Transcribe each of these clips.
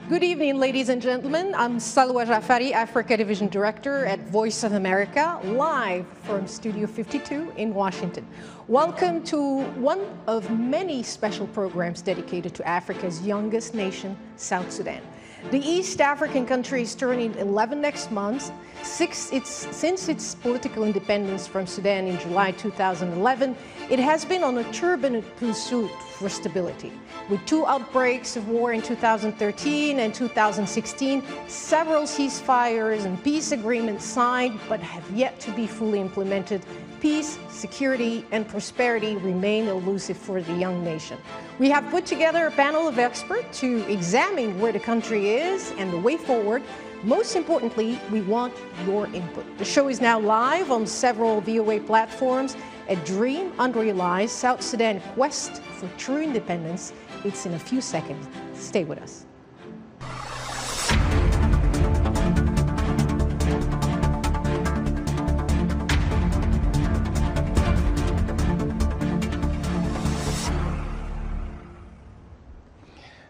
Good evening, ladies and gentlemen. I'm Salwa Jafari, Africa Division Director at Voice of America, live from Studio 52 in Washington. Welcome to one of many special programs dedicated to Africa's youngest nation, South Sudan. The East African country is turning 11 next month. Since its political independence from Sudan in July 2011, it has been on a turbulent pursuit for stability. With two outbreaks of war in 2013 and 2016, several ceasefires and peace agreements signed but have yet to be fully implemented, peace, security, and prosperity remain elusive for the young nation. We have put together a panel of experts to examine where the country is and the way forward. Most importantly, we want your input. The show is now live on several VOA platforms. A Dream, Unrealized, South Sudan Quest for True Independence. It's in a few seconds. Stay with us.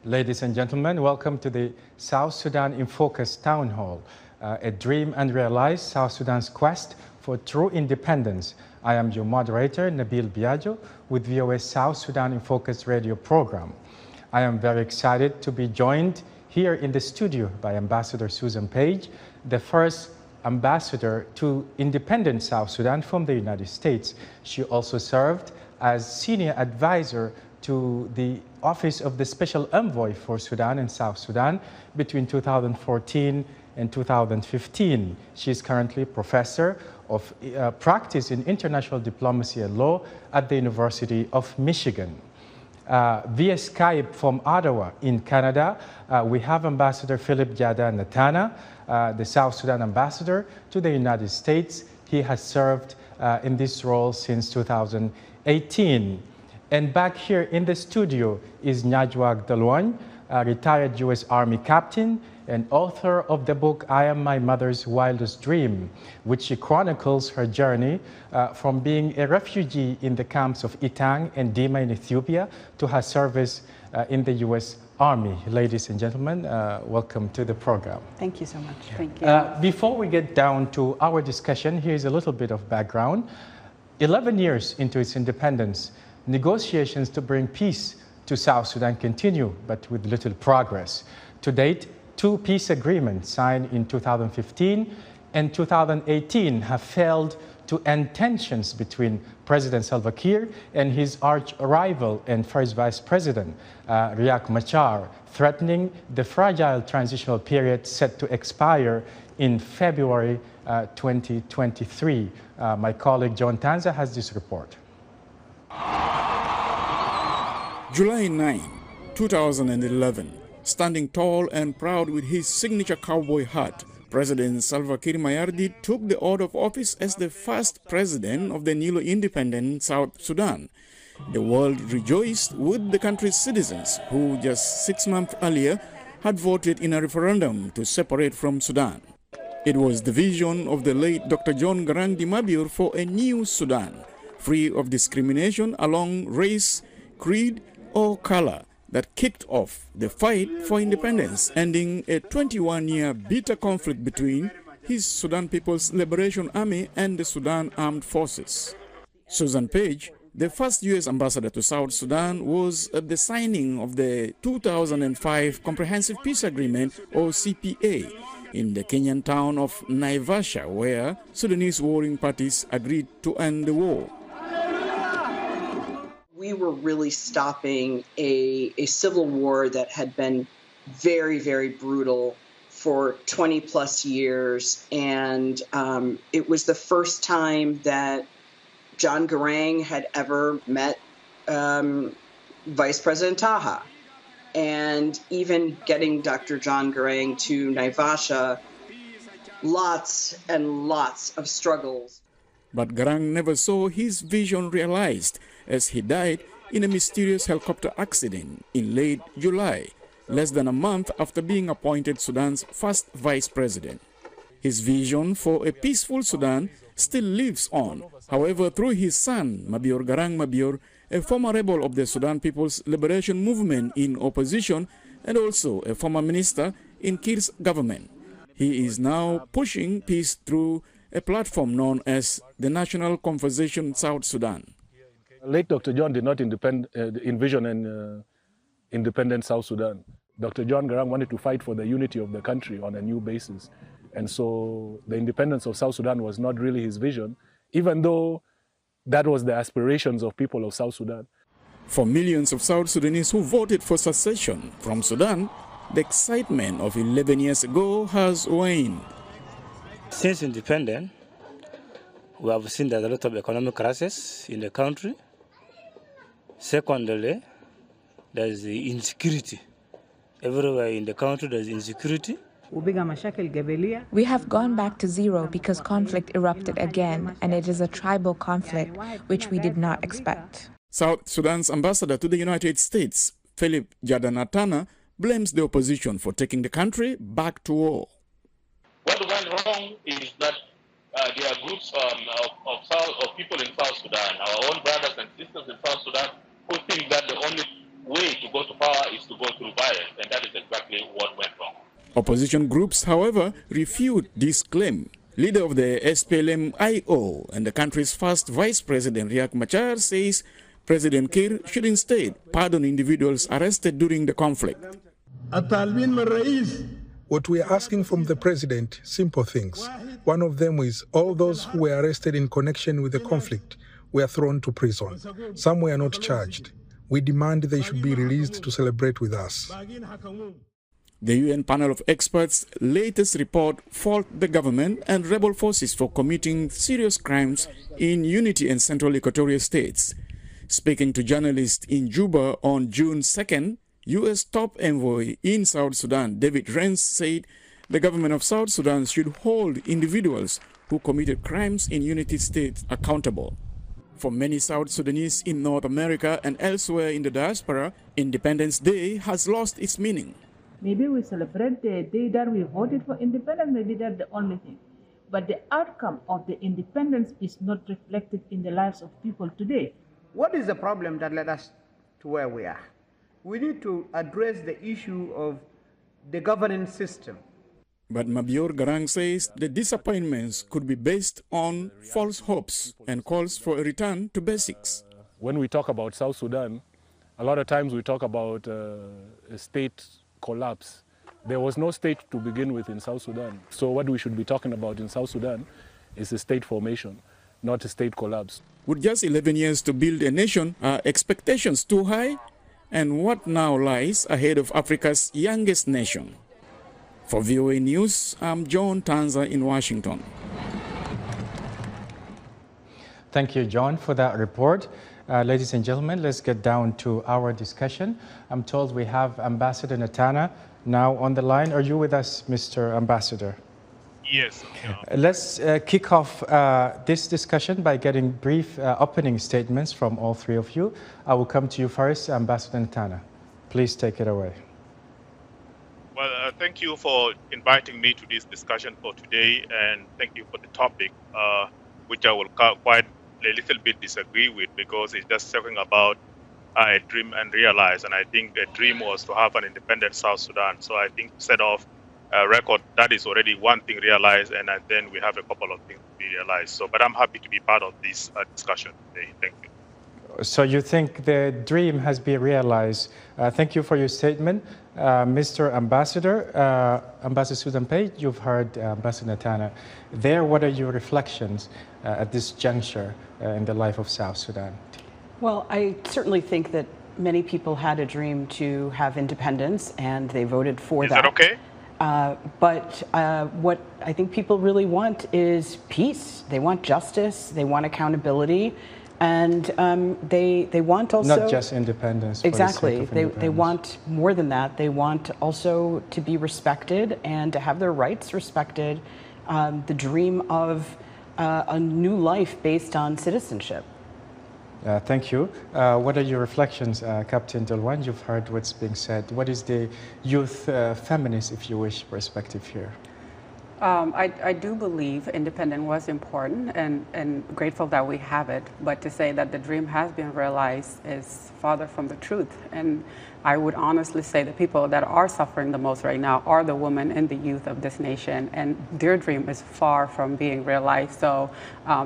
Ladies and gentlemen, welcome to the South Sudan in Focus Town Hall, A Dream Unrealized, South Sudan's Quest for True Independence. I am your moderator, Nabeel Biajo, with VOA South Sudan in Focus radio program. I am very excited to be joined here in the studio by Ambassador Susan Page, the first ambassador to independent South Sudan from the United States. She also served as senior advisor to the Office of the Special Envoy for Sudan and South Sudan between 2014 and 2015. She is currently professor of practice in international diplomacy and law at the University of Michigan. Via Skype from Ottawa in Canada, we have Ambassador Philip Jada Natana, the South Sudan ambassador to the United States. He has served in this role since 2018. And back here in the studio is Nyajwak Dalwan, a retired U.S. Army captain and author of the book, I Am My Mother's Wildest Dream, which she chronicles her journey from being a refugee in the camps of Itang and Dima in Ethiopia to her service in the U.S. Army. Ladies and gentlemen, welcome to the program. Thank you so much. Thank you. Before we get down to our discussion, here's a little bit of background. 11 years into its independence, negotiations to bring peace to South Sudan continue, but with little progress. To date, two peace agreements signed in 2015 and 2018 have failed to end tensions between President Salva Kiir and his arch-rival and first vice president, Riek Machar, threatening the fragile transitional period set to expire in February 2023. My colleague John Tanza has this report. July 9, 2011. Standing tall and proud with his signature cowboy hat, President Salva Kiir Mayardit took the oath of office as the first president of the newly independent South Sudan. The world rejoiced with the country's citizens who just 6 months earlier had voted in a referendum to separate from Sudan. It was the vision of the late Dr. John Garang Di Mabior for a new Sudan, free of discrimination along race, creed, or color, that kicked off the fight for independence, ending a 21-year bitter conflict between his Sudan People's Liberation Army and the Sudan Armed Forces. Susan Page, the first U.S. ambassador to South Sudan, was at the signing of the 2005 Comprehensive Peace Agreement, or CPA, in the Kenyan town of Naivasha, where Sudanese warring parties agreed to end the war. We were really stopping a civil war that had been very, very brutal for 20 plus years. And it was the first time that John Garang had ever met Vice President Taha. And even getting Dr. John Garang to Naivasha, lots and lots of struggles. But Garang never saw his vision realized, as he died in a mysterious helicopter accident in late July, less than a month after being appointed Sudan's first vice president. His vision for a peaceful Sudan still lives on, however, through his son, Mabior Garang Mabior, a former rebel of the Sudan People's Liberation Movement in opposition, and also a former minister in Kiir's government. He is now pushing peace through a platform known as the National Conversation South Sudan. Late Dr. John did not envision an independent South Sudan. Dr. John Garang wanted to fight for the unity of the country on a new basis. And so the independence of South Sudan was not really his vision, even though that was the aspirations of people of South Sudan. For millions of South Sudanese who voted for secession from Sudan, the excitement of 11 years ago has waned. Since independence, we have seen there's a lot of economic crisis in the country. Secondly, there's the insecurity. Everywhere in the country there's insecurity. We have gone back to zero because conflict erupted again, and it is a tribal conflict, which we did not expect. South Sudan's ambassador to the United States, Philip Jadanatana, blames the opposition for taking the country back to war. What went wrong is that there are groups of people in South Sudan, our own brothers and sisters in South Sudan, who think that the only way to go to power is to go through violence, and that is exactly what went wrong. Opposition groups, however, refute this claim. Leader of the SPLM-IO and the country's first vice president, Riek Machar, says President Kiir should instead pardon individuals arrested during the conflict. What we are asking from the president, simple things. One of them is all those who were arrested in connection with the conflict were thrown to prison. Some were not charged. We demand they should be released to celebrate with us. The UN panel of experts' latest report faulted the government and rebel forces for committing serious crimes in Unity and Central Equatorial states. Speaking to journalists in Juba on June 2nd, U.S. top envoy in South Sudan, David Renz, said the government of South Sudan should hold individuals who committed crimes in Unity states accountable. For many South Sudanese in North America and elsewhere in the diaspora, Independence Day has lost its meaning. Maybe we celebrate the day that we voted for independence, maybe that's the only thing. But the outcome of the independence is not reflected in the lives of people today. What is the problem that led us to where we are? We need to address the issue of the governance system. But Mabior Garang says the disappointments could be based on false hopes and calls for a return to basics. When we talk about South Sudan, a lot of times we talk about a state collapse. There was no state to begin with in South Sudan. So what we should be talking about in South Sudan is a state formation, not a state collapse. With just 11 years to build a nation, are expectations too high? And what now lies ahead of Africa's youngest nation? For VOA News, I'm John Tanza in Washington. Thank you, John, for that report. Ladies and gentlemen, let's get down to our discussion. I'm told we have Ambassador Natana now on the line. Are you with us, Mr. Ambassador? Yes. Let's kick off this discussion by getting brief opening statements from all three of you. I will come to you first, Ambassador Natana. Please take it away. Well, thank you for inviting me to this discussion for today, and thank you for the topic, which I will quite a little bit disagree with, because it's just talking about a dream and realize. And I think the dream was to have an independent South Sudan. So I think set off a record, that is already one thing realized, and then we have a couple of things to be realized. So, but I'm happy to be part of this discussion today. Thank you. So you think the dream has been realized. Thank you for your statement. Mr. Ambassador, Ambassador Susan Page, you've heard Ambassador Natana there. What are your reflections at this juncture in the life of South Sudan? Well, I certainly think that many people had a dream to have independence, and they voted for that. Is that okay? But what I think people really want is peace. They want justice. They want accountability. And they want also... Not just independence. Exactly. They want more than that. They want also to be respected and to have their rights respected. The dream of a new life based on citizenship. Thank you. What are your reflections, Captain Delwan? You've heard what's being said. What is the youth feminist, if you wish, perspective here? I do believe independence was important and grateful that we have it, but to say that the dream has been realized is farther from the truth. And I would honestly say the people that are suffering the most right now are the women and the youth of this nation, and their dream is far from being realized. So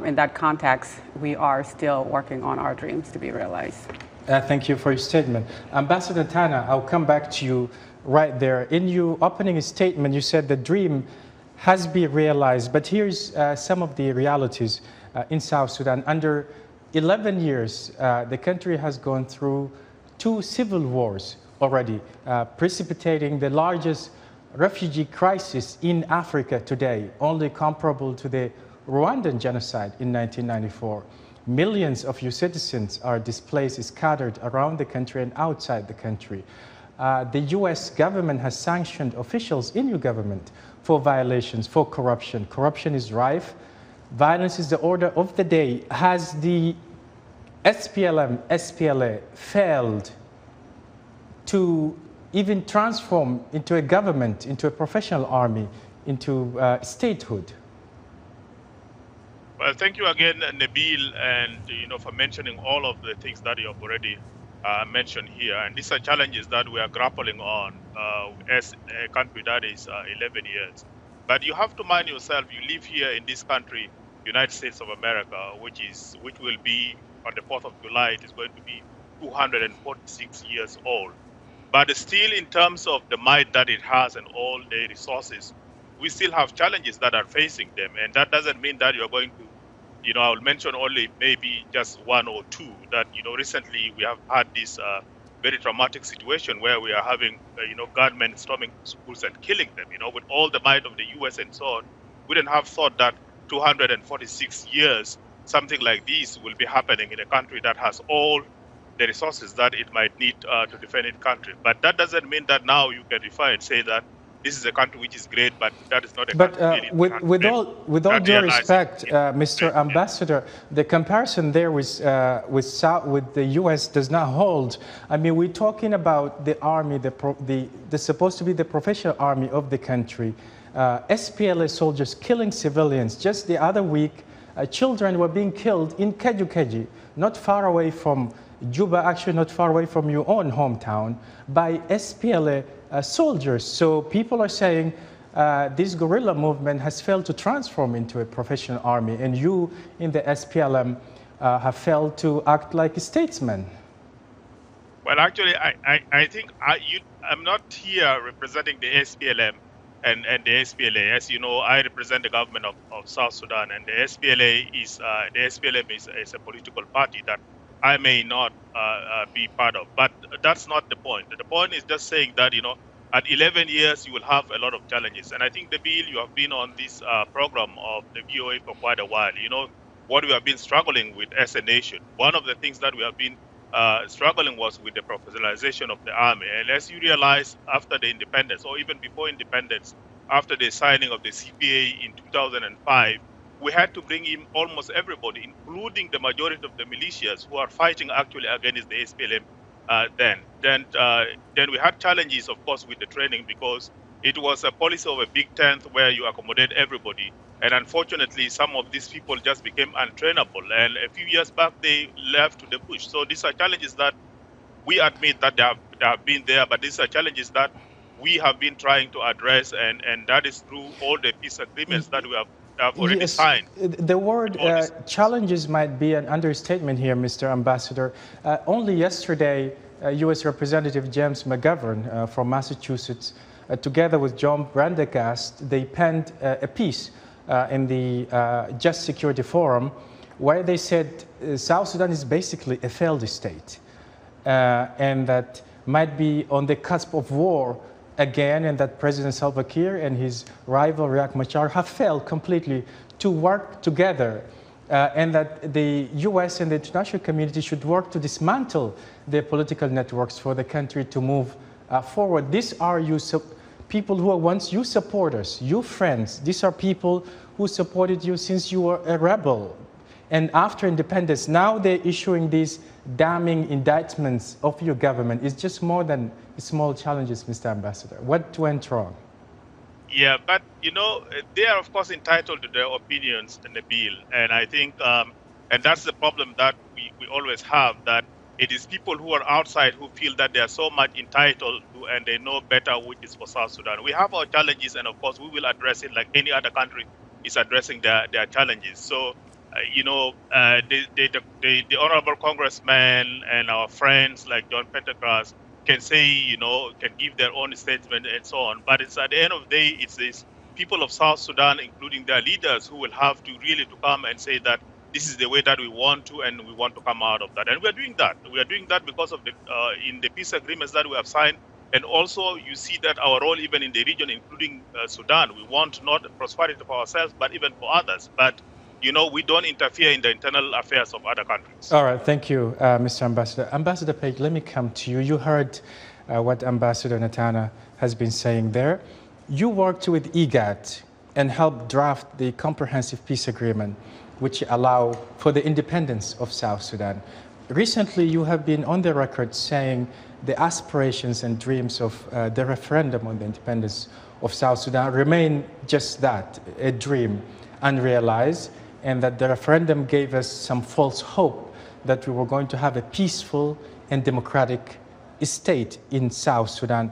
in that context, we are still working on our dreams to be realized. Thank you for your statement. Ambassador Tana, I'll come back to you right there. In your opening statement, you said the dream has been realized, but here's some of the realities in South Sudan. Under 11 years, the country has gone through 2 civil wars already, precipitating the largest refugee crisis in Africa today, only comparable to the Rwandan genocide in 1994. Millions of your citizens are displaced, scattered around the country and outside the country. The US government has sanctioned officials in your government for violations, for corruption. Corruption is rife. Violence is the order of the day. Has the SPLM, SPLA failed to even transform into a government, into a professional army, into statehood? Well, thank you again, Nabeel, and for mentioning all of the things that you have already mentioned here. And these are challenges that we are grappling on as a country that is 11 years. But you have to mind yourself, you live here in this country, United States of America, which will be on the 4th of July, it is going to be 246 years old. But still, in terms of the might that it has and all the resources, we still have challenges that are facing them. And that doesn't mean that you're going to, I'll mention only maybe just 1 or 2 that, recently we have had this very traumatic situation where we are having, gunmen storming schools and killing them, with all the might of the US and so on. We didn't have thought that 246 years, something like this will be happening in a country that has all the resources that it might need to defend its country. But that doesn't mean that now you can refer and say that this is a country which is great, but that is not a country. But with all due respect, Mr. Ambassador, the comparison there with the U.S. does not hold. I mean, we're talking about the army, the supposed to be the professional army of the country. SPLA soldiers killing civilians. Just the other week, children were being killed in Keju, not far away from Juba, actually not far away from your own hometown, by SPLA soldiers. So people are saying this guerrilla movement has failed to transform into a professional army, and you in the SPLM have failed to act like a statesman. Well, actually, I think I'm not here representing the SPLM and the SPLA. As you know, I represent the government of South Sudan, and the SPLA is the SPLM is a political party that I may not be part of. But that's not the point. The point is just saying that, at 11 years, you will have a lot of challenges. And I think, Nabeel, you have been on this program of the VOA for quite a while. What we have been struggling with as a nation. One of the things that we have been struggling was with the professionalization of the army. And as you realize, after the independence, or even before independence, after the signing of the CPA in 2005, we had to bring in almost everybody, including the majority of the militias who are fighting actually against the SPLM then. Then we had challenges, of course, with the training, because it was a policy of a big tent where you accommodate everybody. And unfortunately, some of these people just became untrainable. And a few years back, they left to the bush. So these are challenges that we admit that they have been there, but these are challenges that we have been trying to address, and that is through all the peace agreements that we have already signed. The word challenges might be an understatement here, Mr. Ambassador. Only yesterday, U.S. Representative James McGovern from Massachusetts, together with John Prendergast, they penned a piece in the Just Security Forum, where they said South Sudan is basically a failed state, and that might be on the cusp of war again, and that President Salva Kiir and his rival Riek Machar have failed completely to work together, and that the US and the international community should work to dismantle their political networks for the country to move forward. These are people who were once you supporters, you friends. These are people who supported you since you were a rebel. And after independence, now they're issuing these damning indictments of your government. It's just more than small challenges, Mr. Ambassador. What went wrong? Yeah, but you know, they are of course entitled to their opinions, Nabeel, and I think, and that's the problem that we always have, that it is people who are outside who feel that they are so much entitled to and they know better which is for South Sudan. We have our challenges, and of course we will address it like any other country is addressing their challenges. So, you know, the honorable congressman and our friends like John Pendergrass can say, you know, can give their own statement and so on. But it's at the end of the day, it's people of South Sudan, including their leaders, who will have to really to come and say that this is the way that we want to, and we want to come out of that. And we're doing that. We are doing that because of the in the peace agreements that we have signed. And also, you see that our role, even in the region, including Sudan, we want not prosperity for ourselves, but even for others. But you know, we don't interfere in the internal affairs of other countries. All right, thank you, Mr. Ambassador. Ambassador Page, let me come to you. You heard what Ambassador Natana has been saying there. You worked with IGAD and helped draft the comprehensive peace agreement, which allow for the independence of South Sudan. Recently, you have been on the record saying the aspirations and dreams of the referendum on the independence of South Sudan remain just that, a dream, unrealized, and that the referendum gave us some false hope that we were going to have a peaceful and democratic state in South Sudan.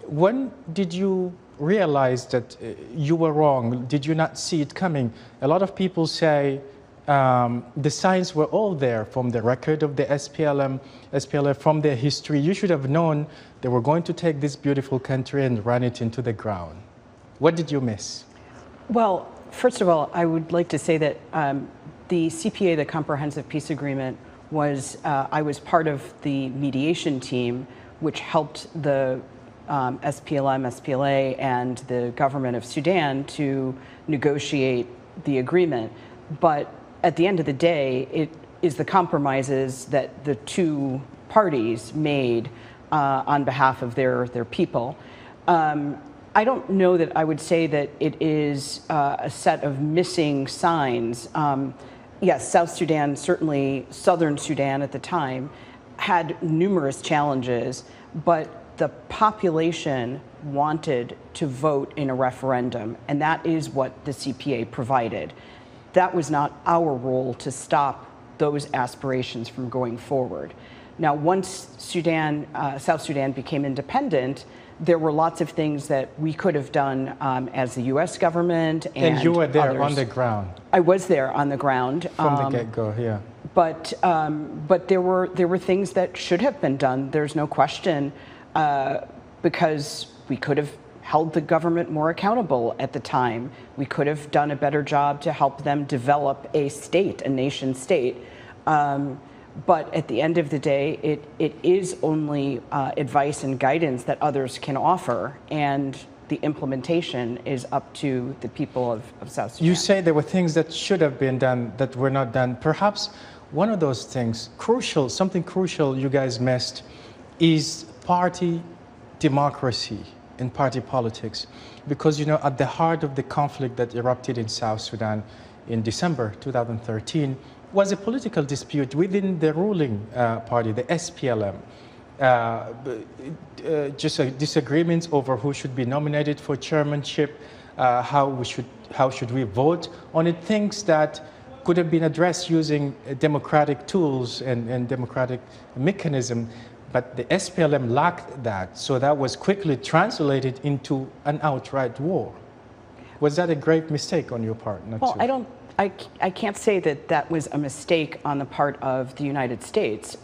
When did you realize that you were wrong? Did you not see it coming? A lot of people say the signs were all there from the record of the SPLM, from their history. You should have known they were going to take this beautiful country and run it into the ground. What did you miss? Well, first of all, I would like to say that the CPA, the Comprehensive Peace Agreement, was, I was part of the mediation team, which helped the SPLM, SPLA, and the government of Sudan to negotiate the agreement. But at the end of the day, it is the compromises that the two parties made on behalf of their people. I don't know that I would say that it is a set of missing signs. Yes, South Sudan, certainly Southern Sudan at the time, had numerous challenges, but the population wanted to vote in a referendum, and that is what the CPA provided. That was not our role to stop those aspirations from going forward. Now, once South Sudan became independent, there were lots of things that we could have done as the U.S. government and you were there others. on the ground. I was there on the ground from the get-go. Yeah. But there were things that should have been done. There's no question, because we could have held the government more accountable at the time. We could have done a better job to help them develop a state, a nation state. But at the end of the day, it is only advice and guidance that others can offer, and the implementation is up to the people of South Sudan. You say there were things that should have been done that were not done. Perhaps one of those things, crucial, something crucial you guys missed, is party democracy in party politics. Because, you know, at the heart of the conflict that erupted in South Sudan in December 2013 was a political dispute within the ruling party, the SPLM. Just disagreements over who should be nominated for chairmanship, how should we vote on it, things that could have been addressed using democratic tools and democratic mechanism, but the SPLM lacked that, so that was quickly translated into an outright war. Was that a grave mistake on your part? Well, I can't say that that was a mistake on the part of the United States.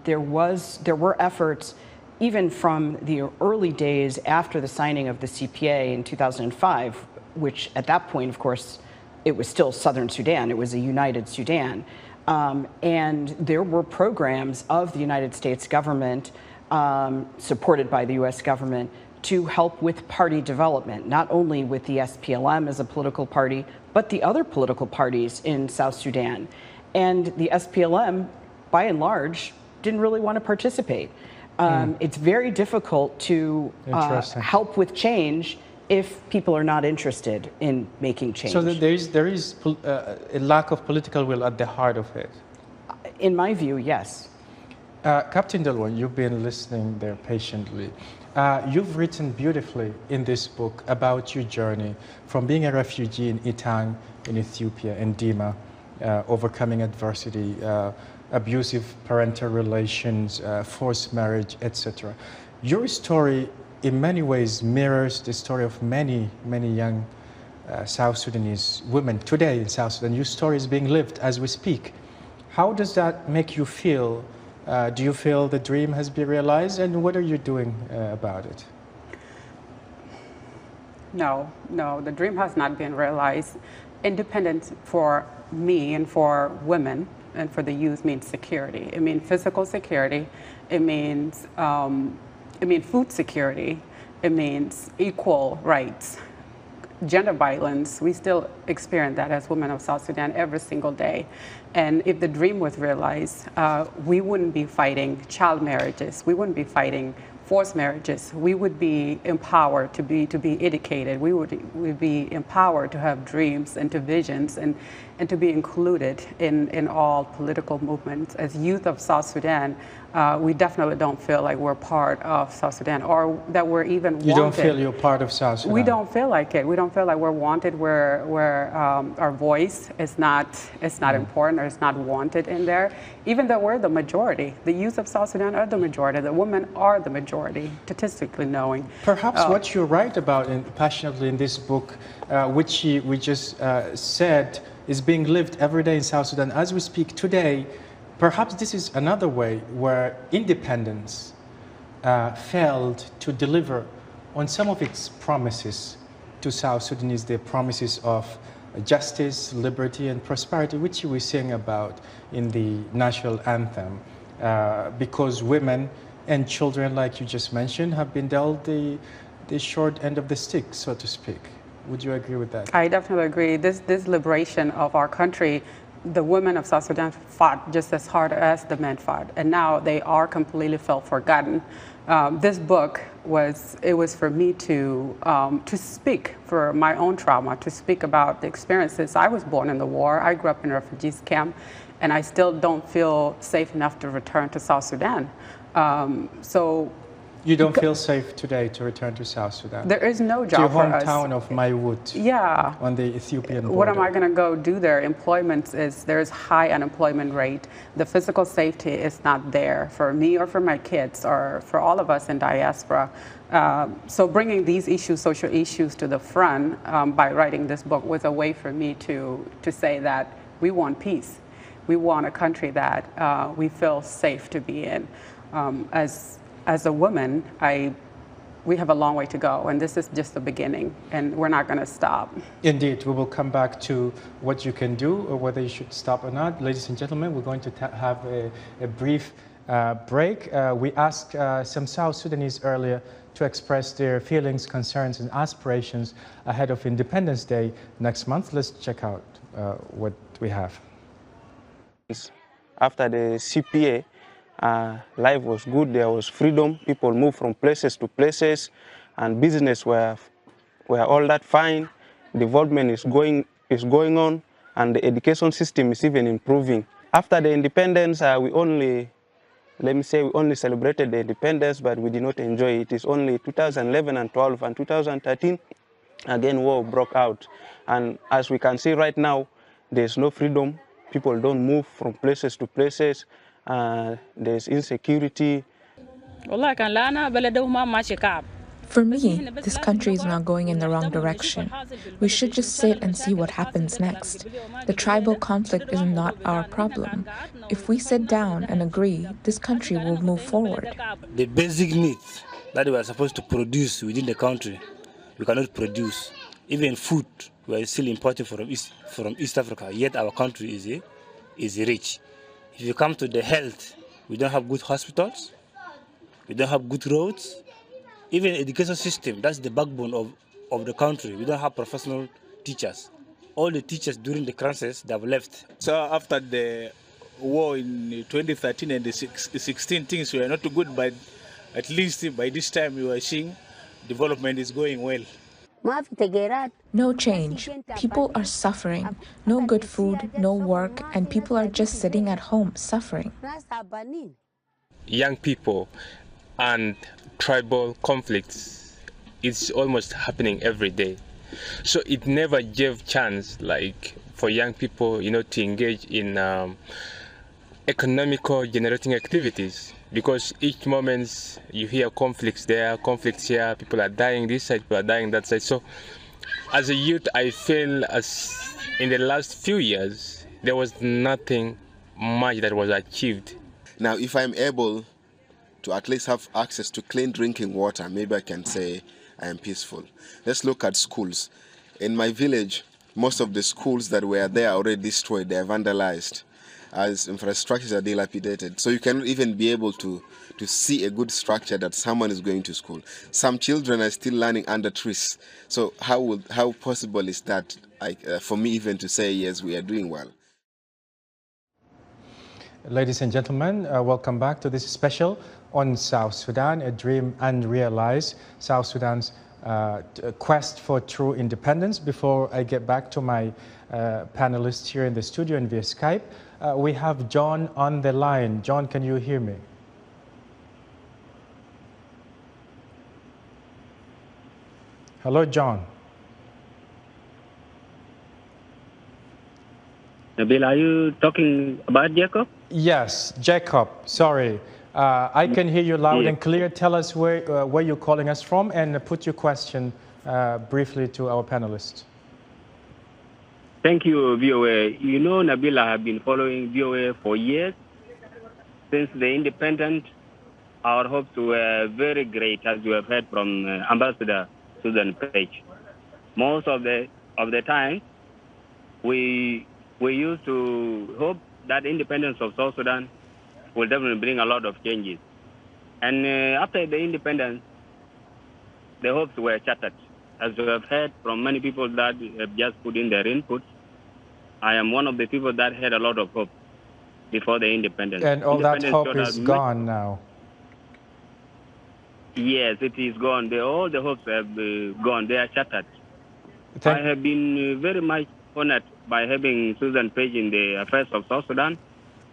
There were efforts, even from the early days after the signing of the CPA in 2005, which at that point, of course, it was still Southern Sudan. It was a united Sudan. And there were programs of the United States government, supported by the U.S. government, to help with party development, not only with the SPLM as a political party, but the other political parties in South Sudan. And the SPLM, by and large, didn't really want to participate. It's very difficult to help with change if people are not interested in making change. So there is a lack of political will at the heart of it? In my view, yes. Captain Delwan, you've been listening there patiently. You've written beautifully in this book about your journey from being a refugee in Itang in Ethiopia and Dima, overcoming adversity, abusive parental relations, forced marriage, etc. Your story in many ways mirrors the story of many, many young South Sudanese women today in South Sudan. Your story is being lived as we speak. How does that make you feel? Do you feel the dream has been realized, and what are you doing about it? No, the dream has not been realized. Independence for me and for women and for the youth means security. It means physical security. It means food security. It means equal rights. Gender violence, we still experience that as women of South Sudan every single day. And if the dream was realized, we wouldn't be fighting child marriages. We wouldn't be fighting forced marriages. We would be empowered to be educated. We would be empowered to have dreams and to visions and to be included in all political movements. As youth of South Sudan, we definitely don't feel like we're part of South Sudan or that we're even wanted. You don't feel you're part of South Sudan? We don't feel like it. We don't feel like we're wanted, where our voice is not important or is not wanted in there, even though we're the majority. The youth of South Sudan are the majority. The women are the majority, statistically knowing. Perhaps what you write about passionately in this book, which we just said, is being lived every day in South Sudan as we speak today. Perhaps this is another way where independence failed to deliver on some of its promises to South Sudanese, the promises of justice, liberty, and prosperity, which we sing about in the national anthem, because women and children, like you just mentioned, have been dealt the short end of the stick, so to speak. Would you agree with that? I definitely agree. This liberation of our country, the women of South Sudan fought just as hard as the men fought, and now they are completely felt forgotten. This book was for me to speak for my own trauma, to speak about the experiences. I was born in the war. I grew up in a refugees camp, and I still don't feel safe enough to return to South Sudan. So. You don't feel safe today to return to South Sudan? There is no job for us. Your hometown of Maiwut. Yeah. On the Ethiopian border. What am I going to go do there? There's high unemployment rate. The physical safety is not there for me or for my kids or for all of us in diaspora. So bringing these issues, social issues, to the front by writing this book was a way for me to say that we want peace. We want a country that we feel safe to be in. As a woman, we have a long way to go, and this is just the beginning, and we're not going to stop. Indeed, we will come back to what you can do or whether you should stop or not. Ladies and gentlemen, we're going to have a brief break. We asked some South Sudanese earlier to express their feelings, concerns, and aspirations ahead of Independence Day next month. Let's check out what we have. After the CPA, life was good. There was freedom. People moved from places to places, and business were all that fine. Development is going on, and the education system is even improving. After the independence, we only celebrated the independence, but we did not enjoy it. It's only 2011 and 12 and 2013, again war broke out, and as we can see right now, there's no freedom. People don't move from places to places. There's insecurity. For me, this country is not going in the wrong direction. We should just sit and see what happens next. The tribal conflict is not our problem. If we sit down and agree, this country will move forward. The basic needs that we are supposed to produce within the country, we cannot produce. Even food, we are still importing from East Africa, yet our country is rich. If you come to the health, we don't have good hospitals, we don't have good roads, even education system, that's the backbone of the country. We don't have professional teachers. All the teachers during the crisis, they have left. So after the war in 2013 and the 16 things were not too good, but at least by this time we were seeing development is going well. No change. People are suffering. No good food, no work, and people are just sitting at home suffering. Young people and tribal conflicts is almost happening every day. So it never gave chance, like, for young people, to engage in economical generating activities, because each moment you hear conflicts there, conflicts here, people are dying this side, people are dying that side. So as a youth, I feel as in the last few years, there was nothing much that was achieved. Now, if I'm able to at least have access to clean drinking water, maybe I can say I am peaceful. Let's look at schools. In my village, most of the schools that were there are already destroyed, they are vandalized, as infrastructures are dilapidated. So you cannot even be able to see a good structure that someone is going to school. Some children are still learning under trees. So how possible is that for me even to say, yes, we are doing well? Ladies and gentlemen, welcome back to this special on South Sudan, a dream unrealized, South Sudan's quest for true independence. Before I get back to my panelists here in the studio and via Skype, we have John on the line. John, can you hear me? Hello, John. Nabeel, are you talking about Jacob? Yes, Jacob. Sorry. I can hear you loud and clear. Tell us where you're calling us from and put your question briefly to our panelists. Thank you, VOA. You know, Nabeel, I have been following VOA for years. Since the independence, our hopes were very great, as you have heard from Ambassador Susan Page. Most of the time, we used to hope that independence of South Sudan will definitely bring a lot of changes. And after the independence, the hopes were shattered. As you have heard from many people that have just put in their input, I am one of the people that had a lot of hope before the independence. And all that hope is gone now. Yes, it is gone. All the hopes have gone. They are shattered. I have been very much honored by having Susan Page in the affairs of South Sudan.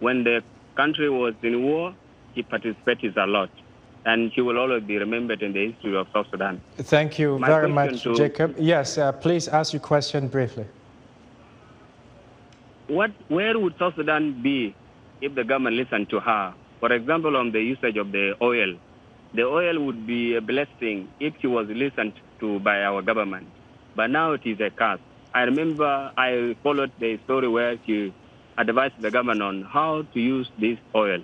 When the country was in war, she participated a lot. And she will always be remembered in the history of South Sudan. Thank you very much, Jacob. Yes, please ask your question briefly. Where would South Sudan be if the government listened to her? For example, on the usage of the oil. The oil would be a blessing if she was listened to by our government. But now it is a curse. I remember I followed the story where she advised the government on how to use this oil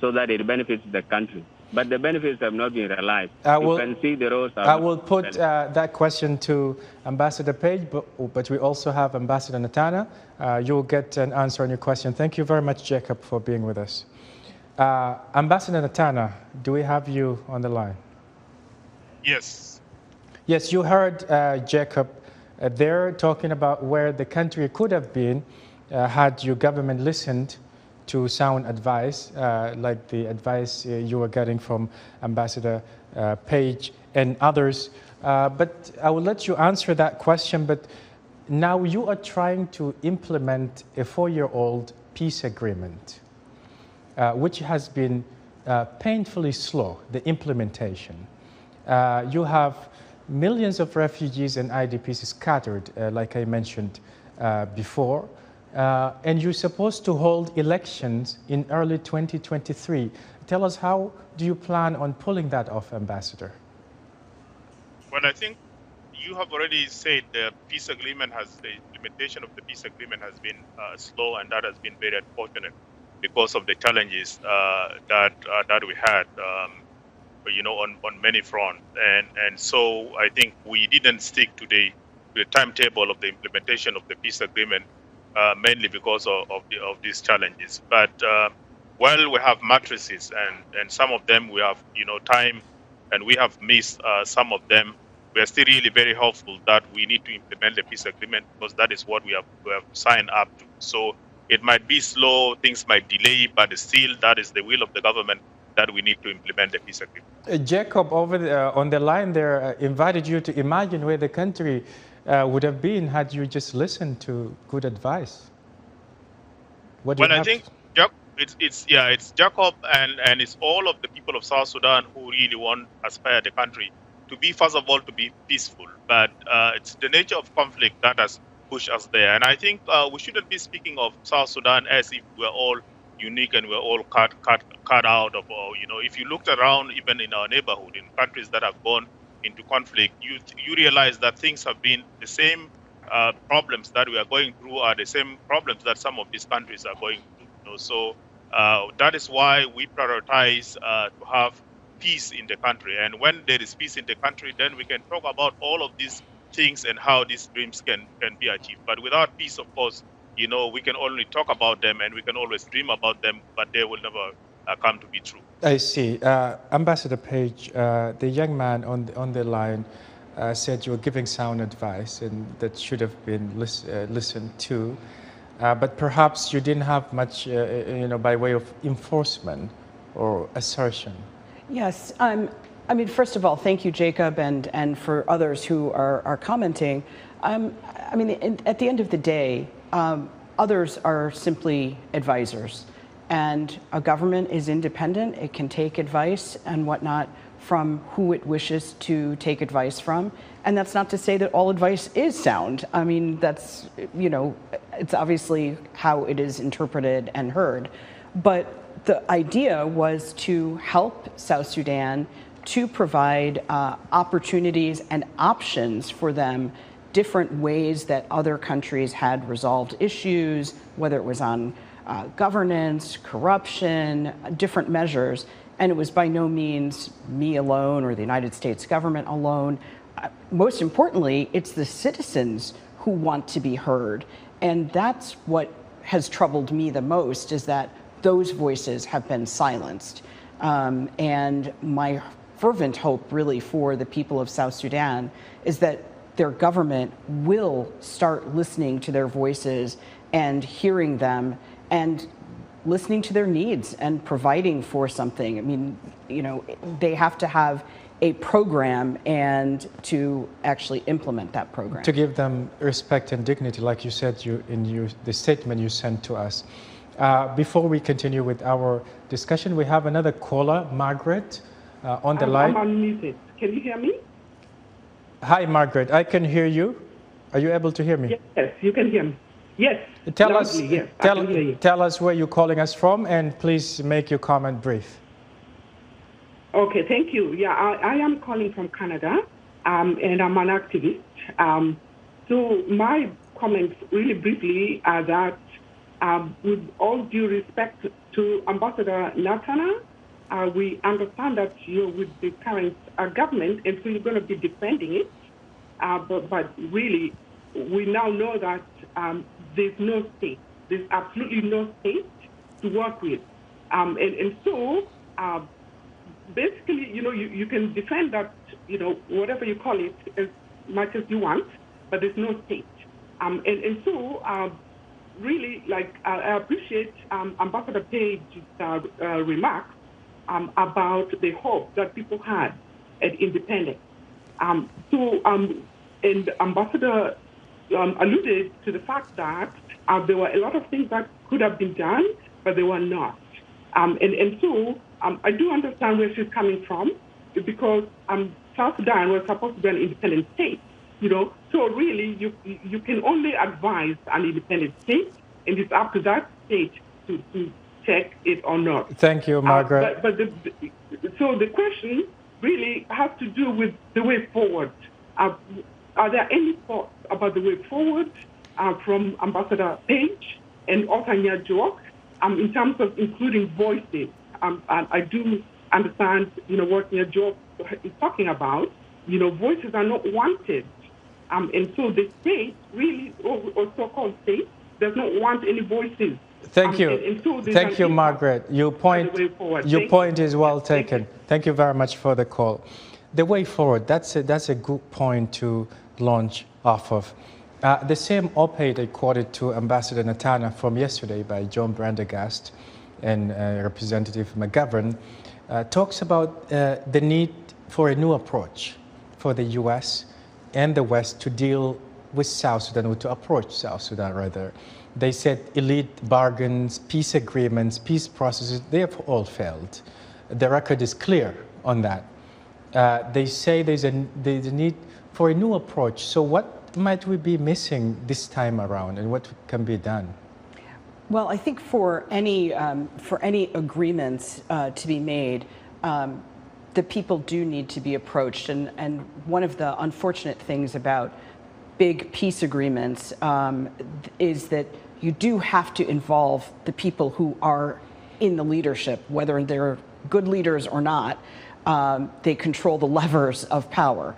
so that it benefits the country. But the benefits have not been realized. You can see the roads are... I will put that question to Ambassador Page, but we also have Ambassador Natana. You'll get an answer on your question. Thank you very much, Jacob, for being with us. Ambassador Natana, do we have you on the line? Yes. Yes, you heard Jacob there talking about where the country could have been had your government listened to sound advice, like the advice you were getting from Ambassador Page and others. But I will let you answer that question. But now you are trying to implement a 4-year-old peace agreement, which has been painfully slow, the implementation. You have millions of refugees and IDPs scattered, like I mentioned before. And you're supposed to hold elections in early 2023. Tell us, how do you plan on pulling that off, Ambassador? Well, I think you have already said the peace agreement the implementation of the peace agreement has been slow, and that has been very unfortunate because of the challenges that we had, on many fronts. And so I think we didn't stick to the timetable of the implementation of the peace agreement. Mainly because of these challenges. But while we have matrices and some of them we have time and we have missed some of them, we are still really very hopeful that we need to implement the peace agreement because that is what we have signed up to. So it might be slow, things might delay, but still that is the will of the government that we need to implement the peace agreement. Jacob over on the line there invited you to imagine where the country would have been had you just listened to good advice. I think it's Jacob and it's all of the people of South Sudan who really want aspire the country to be, first of all, to be peaceful. But it's the nature of conflict that has pushed us there. And I think we shouldn't be speaking of South Sudan as if we're all unique and we're all cut out of, if you looked around, even in our neighborhood, in countries that have gone into conflict, you realize that things have been the same. Problems that we are going through are the same problems that some of these countries are going through. So that is why we prioritize to have peace in the country. And when there is peace in the country, then we can talk about all of these things and how these dreams can be achieved. But without peace, of course, we can only talk about them and we can always dream about them, but they will never come to be true. I see. Ambassador Page, the young man on the line said you were giving sound advice and that should have been listened to, but perhaps you didn't have much, by way of enforcement or assertion. Yes. I mean, first of all, thank you, Jacob, and for others who are commenting. I mean, at the end of the day, others are simply advisors, and a government is independent. It can take advice and whatnot from who it wishes to take advice from. And that's not to say that all advice is sound. I mean, that's, it's obviously how it is interpreted and heard. But the idea was to help South Sudan to provide opportunities and options for them, different ways that other countries had resolved issues, whether it was on governance, corruption, different measures. And it was by no means me alone or the United States government alone. Most importantly, it's the citizens who want to be heard. And that's what has troubled me the most, is that those voices have been silenced. And my fervent hope really for the people of South Sudan is that their government will start listening to their voices and hearing them and listening to their needs and providing for something. I mean, they have to have a program and to actually implement that program. To give them respect and dignity, like you said in the statement you sent to us. Before we continue with our discussion, we have another caller, Margaret, on the line. I'm unmuted. Can you hear me? Hi, Margaret. I can hear you. Are you able to hear me? Yes, you can hear me. Yes. Tell us where you're calling us from, and please make your comment brief. Okay, thank you. Yeah, I am calling from Canada, and I'm an activist. So my comments really briefly are that with all due respect to Ambassador Natana, we understand that you're with the current government, and so you're going to be defending it. But really, we now know that there's no state. There's absolutely no state to work with. And so basically, you can defend that, whatever you call it, as much as you want, but there's no state. And so really, I appreciate Ambassador Page's remarks about the hope that people had at independence. And Ambassador alluded to the fact that there were a lot of things that could have been done, but they were not. And so I do understand where she's coming from, because South Sudan was supposed to be an independent state, So really, you can only advise an independent state, and it's up to that state to check it or not. Thank you, Margaret. So the question really has to do with the way forward. Are there any thoughts about the way forward from Ambassador Page and Otanya Joak in terms of including voices? And I do understand, what Nya Joak is talking about. Voices are not wanted. And so the state really, or so-called state, does not want any voices. Thank you. Thank you, Margaret. Your point is well taken. Thank you very much for the call. The way forward, that's a good point to launch off of. The same op-ed I quoted to Ambassador Natana from yesterday by John Prendergast and Representative McGovern talks about the need for a new approach for the U.S. and the West to deal with South Sudan, or to approach South Sudan rather. They said elite bargains, peace agreements, peace processes, they have all failed. The record is clear on that. They say there's a need for a new approach. So what might we be missing this time around, and what can be done? Well, I think for any agreements to be made, the people do need to be approached. And one of the unfortunate things about big peace agreements is that you do have to involve the people who are in the leadership, whether they're good leaders or not. They control the levers of power.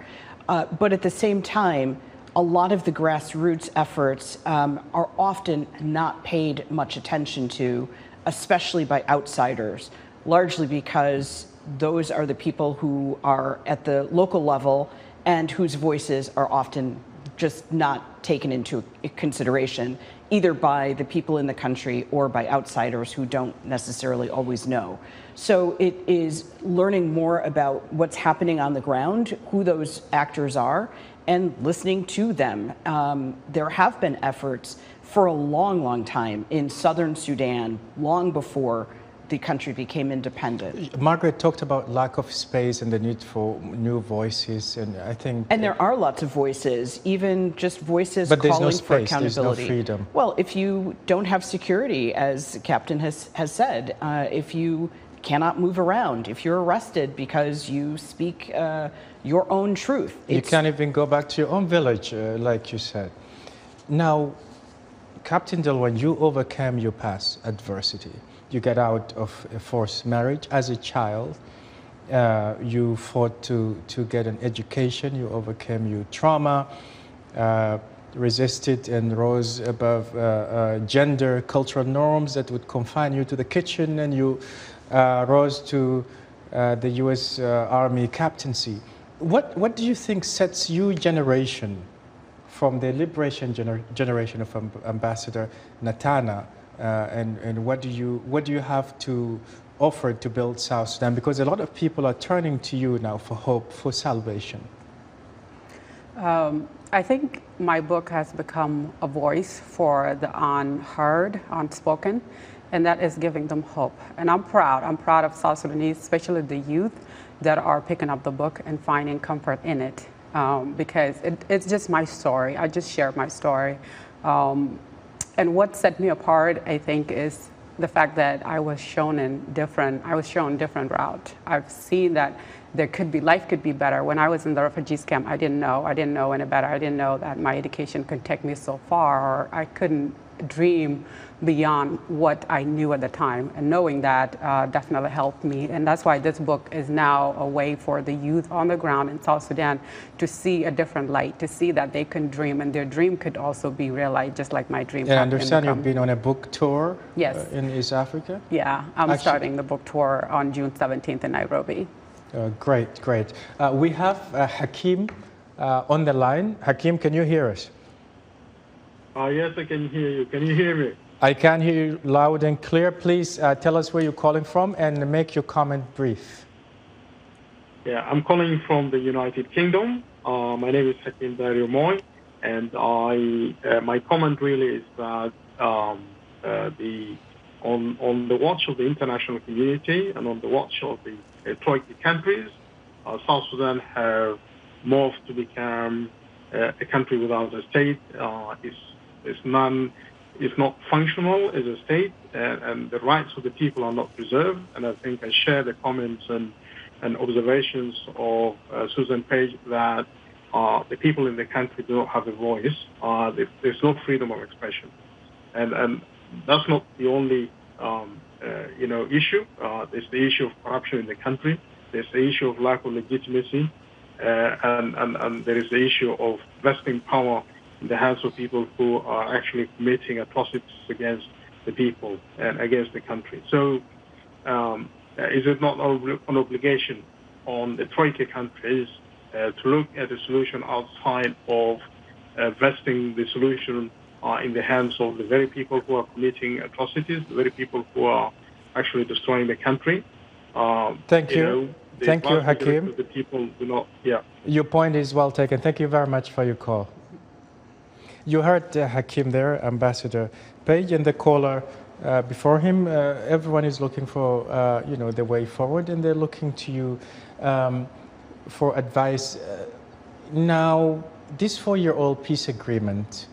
But at the same time, a lot of the grassroots efforts are often not paid much attention to, especially by outsiders, largely because those are the people who are at the local level and whose voices are often just not taken into consideration, either by the people in the country or by outsiders who don't necessarily always know. So it is learning more about what's happening on the ground, who those actors are, and listening to them. There have been efforts for a long, long time in southern Sudan, long before the country became independent. Margaret talked about lack of space and the need for new voices, and I think... And there are lots of voices, even just voices but calling no space, for accountability. There's no freedom. Well, if you don't have security, as the captain has said, if you cannot move around, if you're arrested because you speak your own truth. You can't even go back to your own village, like you said. Now, Captain Delwan, you overcame your past adversity. You get out of a forced marriage as a child. You fought to get an education. You overcame your trauma, resisted and rose above gender, cultural norms that would confine you to the kitchen, and you rose to the U.S. Army captaincy. What do you think sets your generation from the liberation generation of Ambassador Natana, and what do you have to offer to build South Sudan? Because a lot of people are turning to you now for hope, for salvation. I think my book has become a voice for the unheard, unspoken, and that is giving them hope. And I'm proud. I'm proud of South Sudanese, especially the youth that are picking up the book and finding comfort in it, because it's just my story. I just share my story. And what set me apart, I think, is the fact that I was shown different route. I've seen that life could be better. When I was in the refugees camp, I didn't know any better. I didn't know that my education could take me so far, or I couldn't dream beyond what I knew at the time. And knowing that definitely helped me. And that's why this book is now a way for the youth on the ground in South Sudan to see a different light, to see that they can dream, and their dream could also be realized, just like my dream. And I understand you've been on a book tour. Yes. In East Africa? Yeah, I'm starting the book tour on June 17th in Nairobi. Great, great. We have Hakim on the line. Hakim, can you hear us? Yes, I can hear you. Can you hear me? I can hear you loud and clear. Please tell us where you're calling from and make your comment brief. Yeah, I'm calling from the United Kingdom. My name is Hakim Moy, and my comment really is that on the watch of the international community and on the watch of the Troika countries, South Sudan have morphed to become a country without a state. It's not functional as a state, and the rights of the people are not preserved. And I think I share the comments and observations of Susan Page that the people in the country do not have a voice. There's no freedom of expression, and that's not the only issue. There's the issue of corruption in the country. There's the issue of lack of legitimacy, and there is the issue of vesting power in the hands of people who are actually committing atrocities against the people and against the country. So is it not an obligation on the Troika countries to look at a solution outside of vesting the solution in the hands of the very people who are committing atrocities, the very people who are actually destroying the country? Thank you. Thank you, Hakim. The people do not, yeah. Your point is well taken. Thank you very much for your call. You heard Hakim there, Ambassador Page, and the caller before him. Everyone is looking for, the way forward, and they're looking to you for advice. Now, this 4-year-old peace agreement,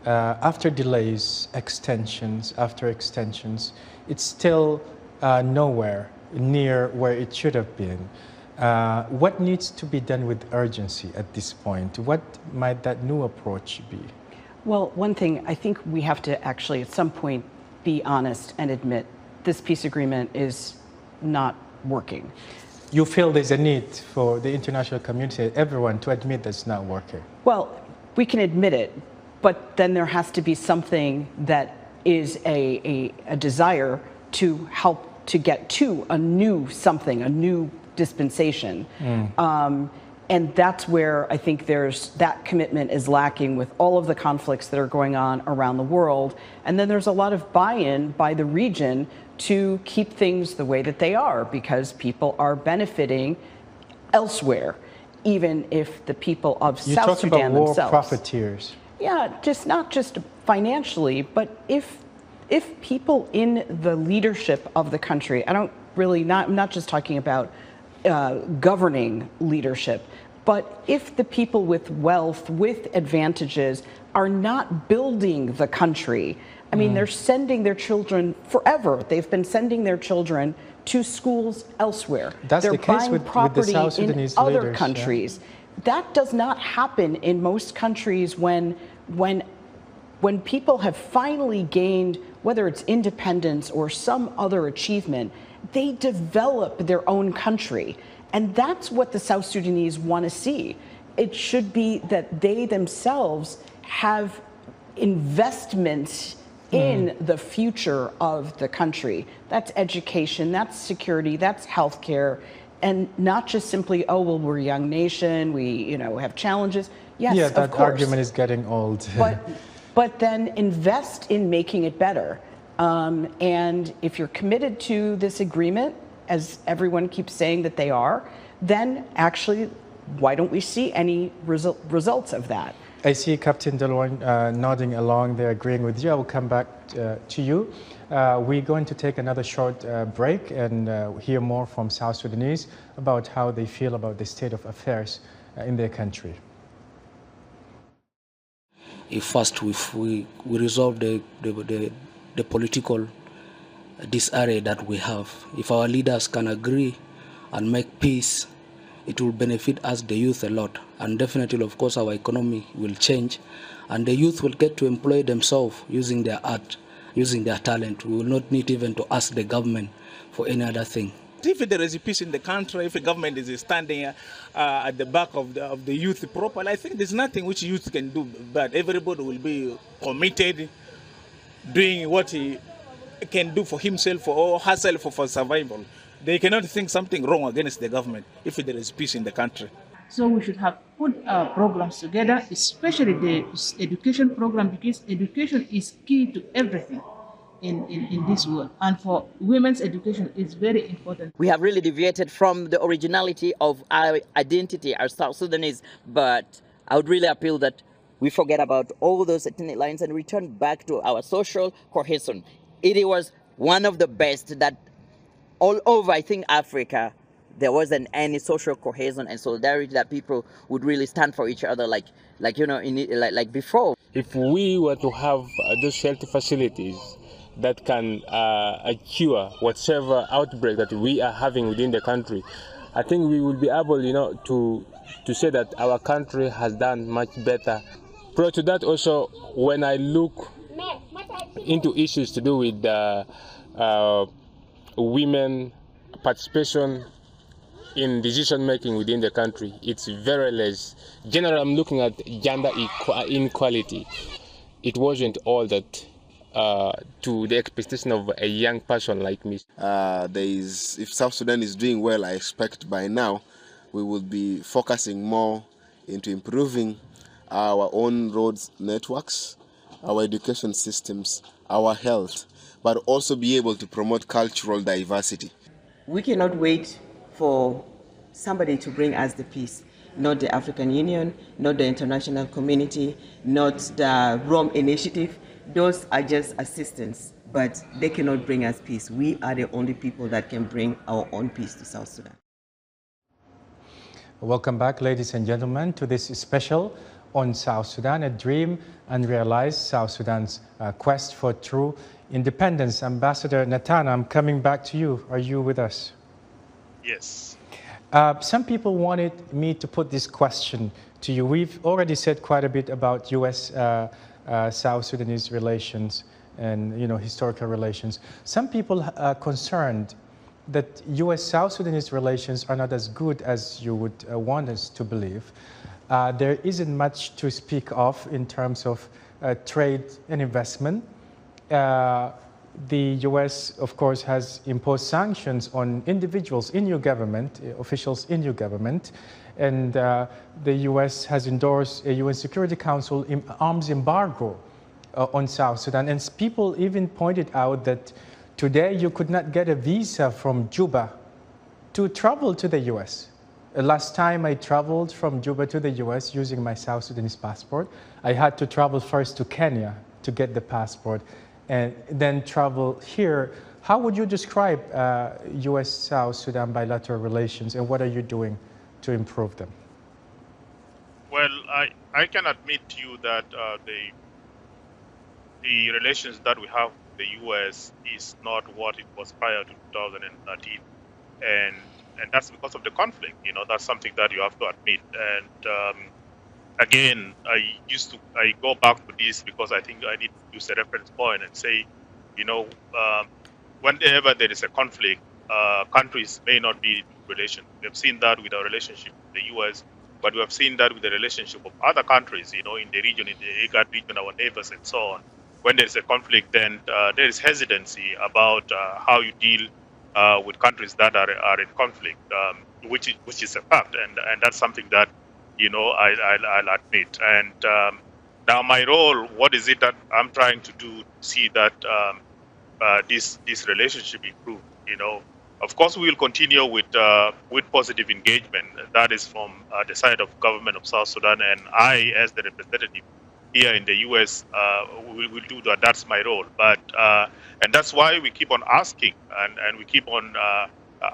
after delays, extensions, after extensions, it's still nowhere near where it should have been. What needs to be done with urgency at this point? What might that new approach be? Well, one thing, I think we have to actually at some point be honest and admit this peace agreement is not working. You feel there's a need for the international community, everyone, to admit that it's not working? Well, we can admit it, but then there has to be something that is a desire to help to get to a new something, a new dispensation. And that's where I think that commitment is lacking with all of the conflicts that are going on around the world. And then there's a lot of buy-in by the region to keep things the way that they are, because people are benefiting elsewhere, even if the people of South Sudan themselves. You talk about war profiteers. Yeah, not just financially, but if people in the leadership of the country, I'm not just talking about governing leadership, but if the people with wealth, with advantages, are not building the country, I mean, they're sending their children forever. They've been sending their children to schools elsewhere. That's they're the case buying with property the South Sudanese in other leaders, countries. Yeah. That does not happen in most countries when people have finally gained, whether it's independence or some other achievement, they develop their own country. And that's what the South Sudanese want to see. It should be that they themselves have investments in the future of the country. That's education, that's security, that's healthcare, and not just simply, oh, well, we're a young nation, we have challenges. Yes, yeah, of that course. argument is getting old. But then invest in making it better. And if you're committed to this agreement, as everyone keeps saying that they are, then actually, why don't we see any results of that? I see Captain Delwan nodding along there, agreeing with you. I will come back to you. We're going to take another short break and hear more from South Sudanese about how they feel about the state of affairs in their country. If we resolve the political disarray that we have, if our leaders can agree and make peace, it will benefit us, the youth, a lot. And definitely, of course, our economy will change. And the youth will get to employ themselves using their art, using their talent. We will not need even to ask the government for any other thing. If there is a peace in the country, if the government is standing at the back of the youth properly, I think there's nothing which youth can do. But everybody will be committed, doing what he can do for himself or herself for survival. They cannot think something wrong against the government if there is peace in the country. So we should have put programs together, especially the education program, because education is key to everything in this world. And for women's education, it's very important. We have really deviated from the originality of our identity, our South Sudanese, but I would really appeal that we forget about all those ethnic lines and return back to our social cohesion. It was one of the best that all over, I think, Africa, there wasn't any social cohesion and solidarity that people would really stand for each other like before. If we were to have those health facilities that can cure whatever outbreak that we are having within the country, I think we will be able, to say that our country has done much better. Prior to that, also, when I look into issues to do with women participation in decision making within the country, it's very less. Generally, I'm looking at gender inequality. It wasn't all that to the expectation of a young person like me. If South Sudan is doing well, I expect by now we will be focusing more into improving our own roads networks, our education systems, our health, but also be able to promote cultural diversity. We cannot wait for somebody to bring us the peace. not the African Union, not the international community, not the Rome Initiative. Those are just assistance, but they cannot bring us peace. We are the only people that can bring our own peace to South Sudan. Welcome back, ladies and gentlemen, to this special on South Sudan, a dream unrealized, South Sudan's quest for true independence. Ambassador Nathan, I'm coming back to you. Are you with us? Yes. Some people wanted me to put this question to you. We've already said quite a bit about U.S. South Sudanese relations and historical relations. Some people are concerned that U.S.-South Sudanese relations are not as good as you would want us to believe. There isn't much to speak of in terms of trade and investment. The U.S., of course, has imposed sanctions on individuals in your government, officials in your government, and the U.S. has endorsed a UN Security Council arms embargo on South Sudan. And people even pointed out that today you could not get a visa from Juba to travel to the U.S. Last time I traveled from Juba to the U.S. using my South Sudanese passport, I had to travel first to Kenya to get the passport and then travel here. How would you describe U.S.-South Sudan bilateral relations, and what are you doing to improve them? Well, I can admit to you that the relations that we have with the U.S. is not what it was prior to 2013, and that's because of the conflict. That's something that you have to admit. And again, I go back to this because I think I need to use a reference point and say, whenever there is a conflict, countries may not be in relation. We have seen that with our relationship with the U.S., but we have seen that with the relationship of other countries, in the region, in the IGAD region, our neighbors and so on. When there is a conflict, then there is hesitancy about how you deal with countries that are in conflict, which is a fact, and that's something that I'll admit. And now my role, what is it that I'm trying to do to see that this relationship improve? Of course, we will continue with positive engagement. That is from the side of government of South Sudan, and I, as the representative here in the U.S., will do that. That's my role. But and that's why we keep on asking, and we keep on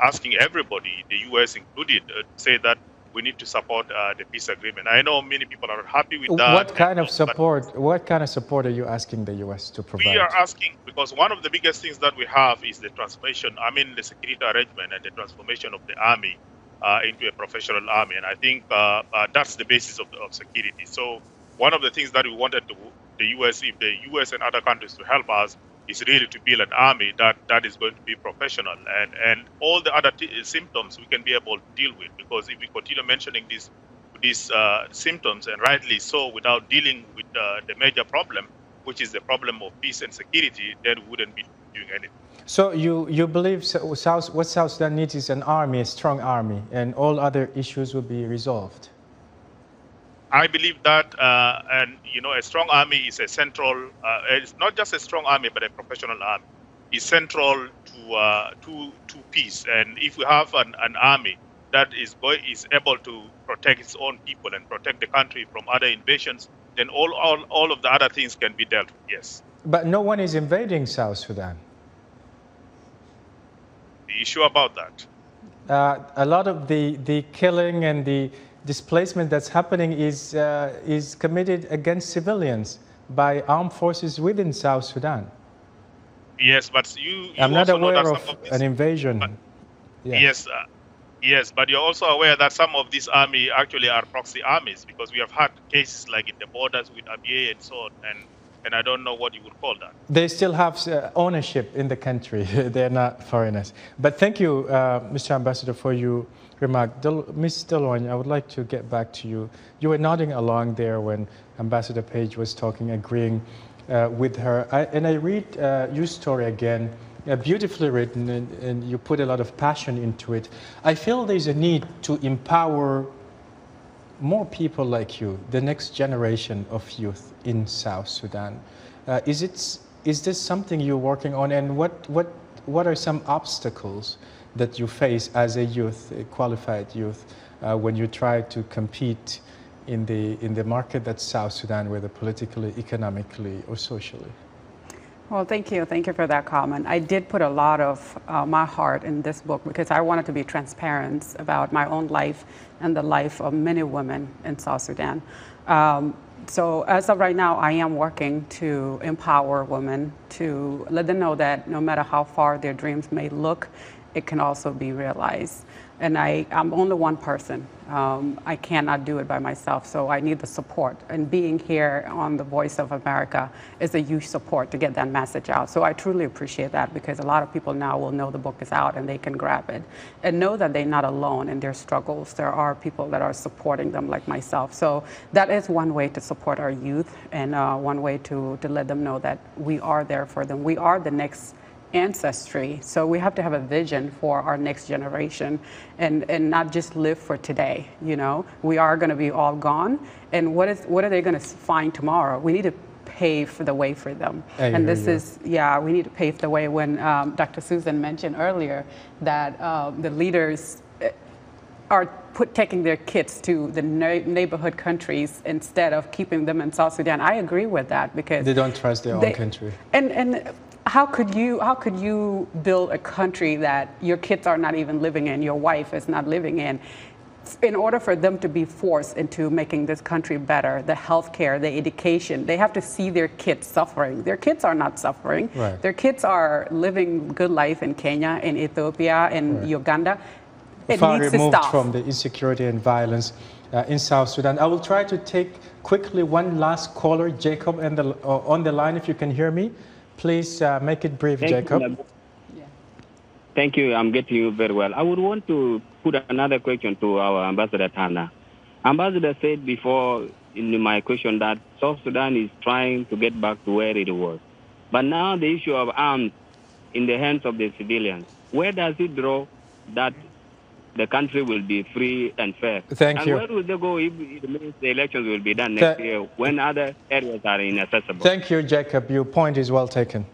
asking everybody, the U.S. included, to say that we need to support the peace agreement. I know many people are not happy with that. What kind of support? What kind of support are you asking the U.S. to provide? We are asking because one of the biggest things that we have is the transformation. The security arrangement and the transformation of the army into a professional army, and I think that's the basis of security. So one of the things that we wanted the U.S. and other countries to help us is really to build an army that is going to be professional, and all the other symptoms we can be able to deal with, because if we continue mentioning these symptoms, and rightly so, without dealing with the major problem, which is the problem of peace and security, then we wouldn't be doing anything. So you believe what South Sudan needs is an army, a strong army, and all other issues will be resolved? I believe that, and a strong army is a central. It's not just a strong army, but a professional army. Is central to peace. And if we have an army that is able to protect its own people and protect the country from other invasions, then all of the other things can be dealt with. Yes. But no one is invading South Sudan. The issue about that. A lot of the killing and the displacement that's happening is committed against civilians by armed forces within South Sudan. Yes, but I'm not aware of an invasion. Yes, yes, but you're also aware that some of these army actually are proxy armies, because we have had cases like in the borders with Abyei and so on, and I don't know what you would call that. They still have ownership in the country. They're not foreigners. But thank you, Mr. Ambassador, for your remark. Ms. Deloigne, I would like to get back to you. You were nodding along there when Ambassador Page was talking, agreeing with her. And I read your story again, beautifully written, and you put a lot of passion into it. I feel there's a need to empower more people like you, the next generation of youth in South Sudan. Is this something you're working on, and what are some obstacles that you face as a youth, a qualified youth, when you try to compete in the market that's South Sudan, whether politically, economically, or socially? Well, thank you. Thank you for that comment. I did put a lot of my heart in this book because I wanted to be transparent about my own life and the life of many women in South Sudan. So as of right now, I am working to empower women, to let them know that no matter how far their dreams may look, it can also be realized. And I'm only one person. I cannot do it by myself, so I need the support. And being here on The Voice of America is a huge support to get that message out. So I truly appreciate that, because a lot of people now will know the book is out and they can grab it and know that they're not alone in their struggles. There are people that are supporting them like myself. So that is one way to support our youth, and one way to let them know that we are there for them. We are the next ancestry, so we have to have a vision for our next generation, and not just live for today. You know, we are going to be all gone, and what are they going to find tomorrow? We need to pave the way for them. And this is, we need to pave the way. When Dr. Susan mentioned earlier that the leaders are taking their kids to the neighborhood countries instead of keeping them in South Sudan, I agree with that, because they don't trust their own country. And how could you build a country that your kids are not even living in, your wife is not living in order for them to be forced into making this country better? The healthcare, the education, they have to see their kids suffering. Their kids are not suffering. Right. Their kids are living good life in Kenya, in Ethiopia, in Uganda. It Far needs to removed stop from the insecurity and violence in South Sudan. I will try to take quickly one last caller, Jacob, on the line, if you can hear me. Please make it brief, Jacob. Thank you. I'm getting you very well. I would want to put another question to our Ambassador Tana. Ambassador said before in my question that South Sudan is trying to get back to where it was. But now the issue of arms in the hands of the civilians, where does it draw that the country will be free and fair? Thank you. And where will they go if it means the elections will be done next year when other areas are inaccessible? Thank you, Jacob. Your point is well taken.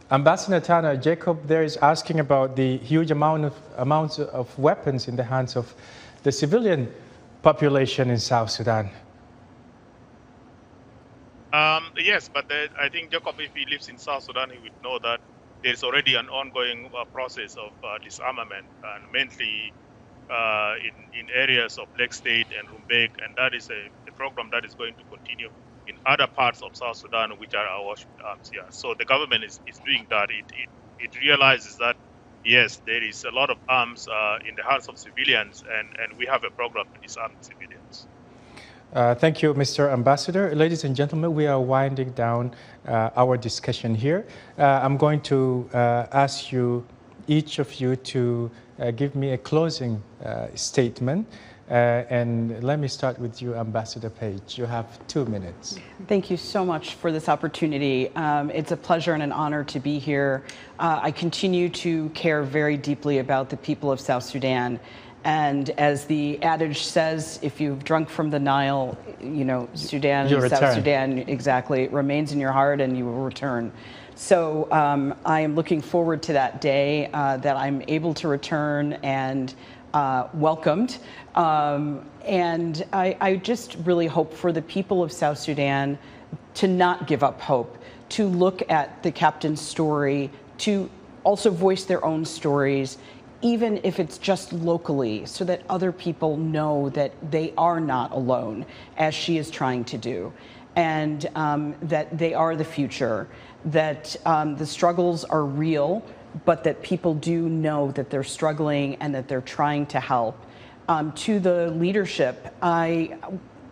Ambassador Tana, Jacob there is asking about the huge amounts of weapons in the hands of the civilian population in South Sudan. Yes, but I think Jacob, if he lives in South Sudan, he would know that there's already an ongoing process of disarmament, and mainly in areas of Lake State and Rumbek, and that is a program that is going to continue in other parts of South Sudan, which are our arms here. So the government is doing that. It realizes that, yes, there is a lot of arms in the hands of civilians, and we have a program to disarm civilians. Thank you, Mr. Ambassador. Ladies and gentlemen, we are winding down our discussion here. I'm going to ask each of you to give me a closing statement. And let me start with you, Ambassador Page. You have 2 minutes. Thank you so much for this opportunity. It's a pleasure and an honor to be here. I continue to care very deeply about the people of South Sudan. And as the adage says, if you've drunk from the Nile, you know, Sudan, South Sudan, exactly, it remains in your heart and you will return. So I am looking forward to that day that I'm able to return and welcomed. And I just really hope for the people of South Sudan to not give up hope, to look at the captain's story, to also voice their own stories, even if it's just locally, so that other people know that they are not alone, as she is trying to do, and that they are the future, that the struggles are real, but that people do know that they're struggling and that they're trying to help. To the leadership, I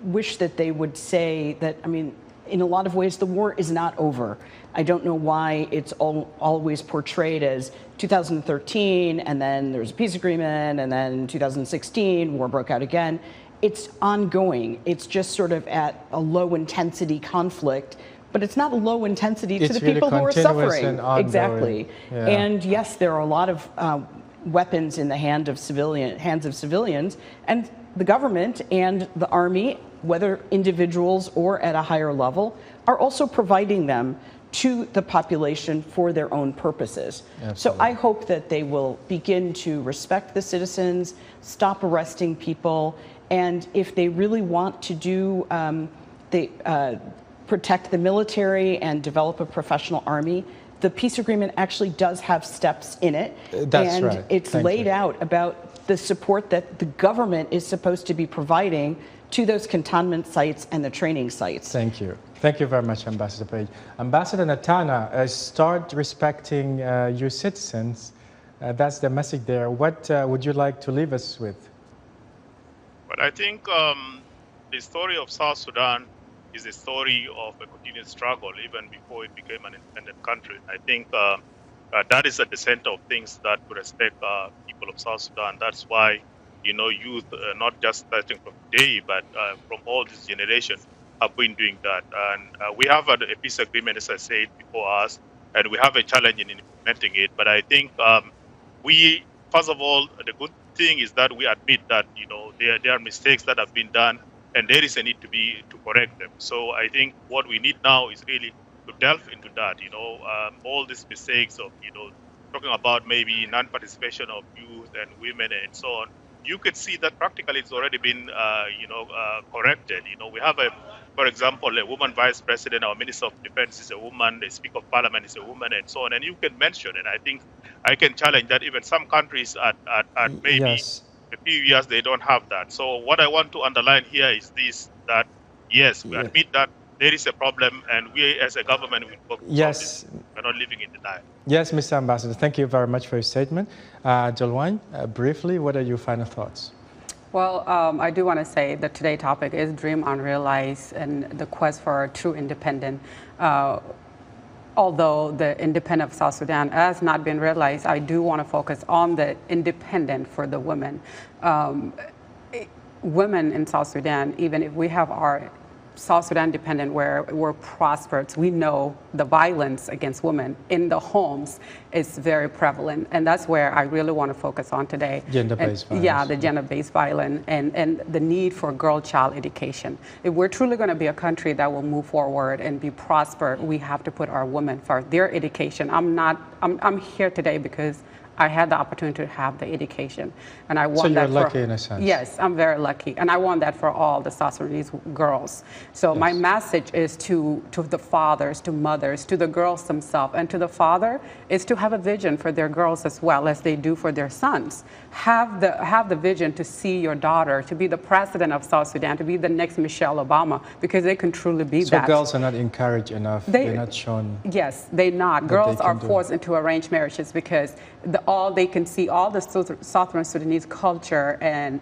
wish that they would say that, I mean, in a lot of ways, the war is not over. I don't know why it's always portrayed as 2013, and then there's a peace agreement, and then 2016, war broke out again. It's ongoing. It's just sort of at a low intensity conflict, but it's not low intensity to the people who are suffering. Exactly. Yeah. And yes, there are a lot of weapons in the hands of civilians, and the government and the army, whether individuals or at a higher level, are also providing them to the population for their own purposes. Absolutely. So I hope that they will begin to respect the citizens, stop arresting people, and if they really want to do, protect the military and develop a professional army, the peace agreement actually does have steps in it. That's and right. It's laid out about the support that the government is supposed to be providing to those cantonment sites and the training sites. Thank you. Thank you very much, Ambassador Page. Ambassador Natana, start respecting your citizens. That's the message there. What would you like to leave us with? But I think the story of South Sudan is a story of a continued struggle even before it became an independent country. I think that is at the center of things that to respect people of South Sudan. That's why, youth, not just starting from today, but from all this generation, have been doing that. And we have a peace agreement, as I said before us, and we have a challenge in implementing it. But I think we, first of all, the good thing is that we admit that, there are mistakes that have been done, and there is a need to correct them. So I think what we need now is really to delve into that, all these mistakes of, talking about maybe non-participation of youth and women and so on. You could see that practically it's already been, corrected. We have for example, a woman vice president, our minister of defense is a woman, the speaker of parliament is a woman, and so on. And you can mention, and I think I can challenge that even some countries at maybe Yes. a few years, they don't have that. So what I want to underline here is this, that yes, we admit that there is a problem, and we as a government will work on this. We're not living in denial. Yes, Mr. Ambassador, thank you very much for your statement. Jolwine, briefly, what are your final thoughts? Well, I do want to say that today's topic is Dream Unrealized and the quest for a true independence. Although the independence of South Sudan has not been realized, I do want to focus on the independence for the women. Women in South Sudan, even if we have our South Sudan independent where we're prosperous, we know the violence against women in the homes is very prevalent. And that's where I really want to focus on today. Gender-based violence. Yeah, the gender-based violence and the need for girl-child education. If we're truly going to be a country that will move forward and be prosper, we have to put our women first. Their education. I'm here today because I had the opportunity to have the education, and I want that. So you're lucky in a sense. Yes, I'm very lucky, and I want that for all the South Sudanese girls. So my message is to the fathers, to mothers, to the girls themselves, and to the father is to have a vision for their girls as well as they do for their sons. Have the vision to see your daughter to be the president of South Sudan, to be the next Michelle Obama, because they can truly be that. So girls are not encouraged enough. They're not shown. Yes, they're not. Girls are forced into arranged marriages because all they can see, all the Southern Sudanese culture and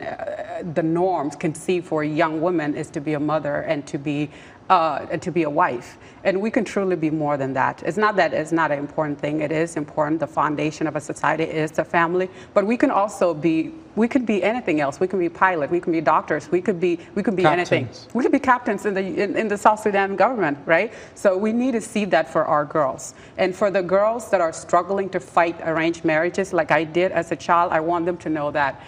the norms can see for young women is to be a mother and to be a wife. And we can truly be more than that. It's not that it's not an important thing. It is important. The foundation of a society is the family. But we can also be, we could be anything else. We can be pilot. We can be doctors. We could be anything. We could be captains in the South Sudan government, right? So we need to see that for our girls. And for the girls that are struggling to fight arranged marriages like I did as a child, I want them to know that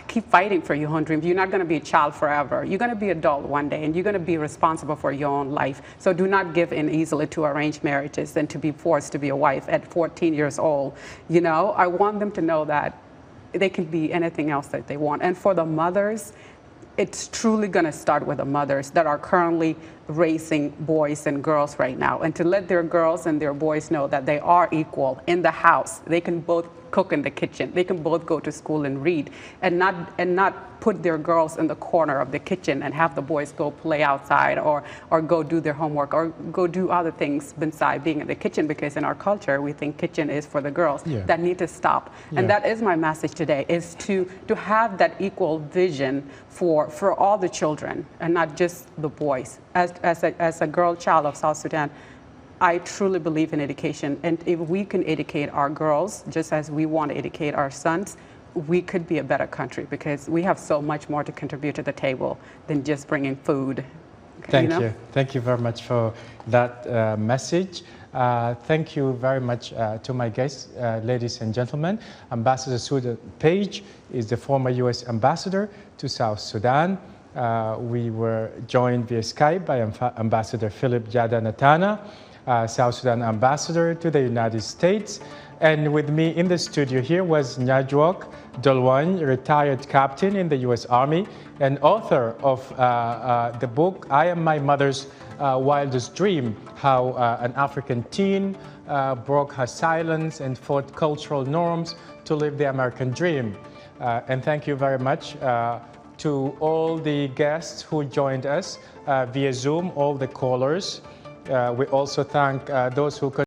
keep fighting for your own dreams. You're not going to be a child forever. You're going to be adult one day, and you're going to be responsible for your own life. So do not give in easily to arranged marriages and to be forced to be a wife at 14 years old. I want them to know that they can be anything else that they want. And for the mothers, it's truly going to start with the mothers that are currently raising boys and girls right now, and to let their girls and their boys know that they are equal in the house. They can both cook in the kitchen. They can both go to school and read, and not put their girls in the corner of the kitchen and have the boys go play outside or go do their homework or go do other things besides being in the kitchen, because in our culture we think kitchen is for the girls. That need to stop. And that is my message today, is to have that equal vision for all the children and not just the boys. As a girl child of South Sudan, I truly believe in education, and if we can educate our girls just as we want to educate our sons, we could be a better country, because we have so much more to contribute to the table than just bringing food. Thank you. Thank you very much for that message. Thank you very much to my guests, ladies and gentlemen. Ambassador Suda Page is the former U.S. ambassador to South Sudan. We were joined via Skype by Ambassador Philip Jada Natana, South Sudan ambassador to the United States. And with me in the studio here was Nyajwok Dolwan, retired captain in the U.S. Army and author of the book, I Am My Mother's Wildest Dream, how an African teen broke her silence and fought cultural norms to live the American dream. And thank you very much to all the guests who joined us via Zoom, all the callers. We also thank those who